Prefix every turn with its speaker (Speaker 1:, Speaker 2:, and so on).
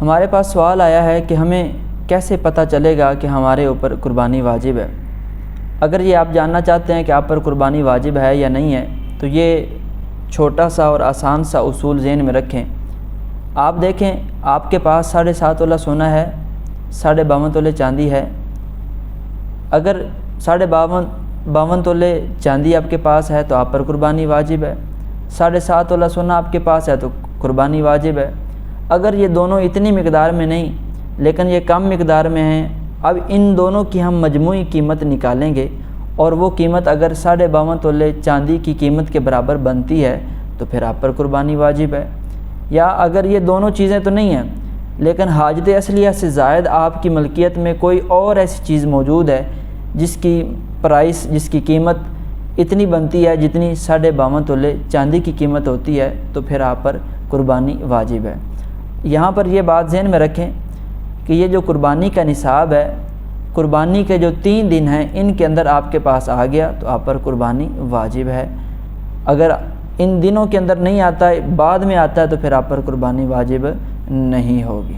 Speaker 1: ہمارے پاس سوال آیا ہے کہ ہمیں کیسے پتہ چلے گا کہ ہمارے اوپر قربانی واجب ہے۔ اگر یہ آپ جاننا چاہتے ہیں کہ آپ پر قربانی واجب ہے یا نہیں ہے تو یہ چھوٹا سا اور آسان سا اصول ذہن میں رکھیں۔ آپ دیکھیں، آپ کے پاس 7.5 تولہ سونا ہے، 52.5 تولے چاندی ہے۔ اگر 52.5 تولے چاندی آپ کے پاس ہے تو آپ پر قربانی واجب ہے، 7.5 تولہ سونا آپ کے پاس ہے تو قربانی واجب ہے۔ اگر یہ دونوں اتنی مقدار میں نہیں لیکن یہ کم مقدار میں ہیں، اب ان دونوں کی ہم مجموعی قیمت نکالیں گے اور وہ قیمت اگر 52.5 تولے چاندی کی قیمت کے برابر بنتی ہے تو پھر آپ پر قربانی واجب ہے۔ یا اگر یہ دونوں چیزیں تو نہیں ہیں لیکن حاجت اصلیہ سے زائد آپ کی ملکیت میں کوئی اور ایسی چیز موجود ہے جس کی پرائس، جس کی قیمت اتنی بنتی ہے جتنی 52.5 تولے چاندی کی قیمت ہوتی ہے تو پھر آپ پر قربانی واجب ہے۔ یہاں پر یہ بات ذہن میں رکھیں کہ یہ جو قربانی کا نصاب ہے، قربانی کے جو 3 دن ہیں ان کے اندر آپ کے پاس آ گیا تو آپ پر قربانی واجب ہے۔ اگر ان دنوں کے اندر نہیں آتا ہے، بعد میں آتا ہے تو پھر آپ پر قربانی واجب نہیں ہوگی۔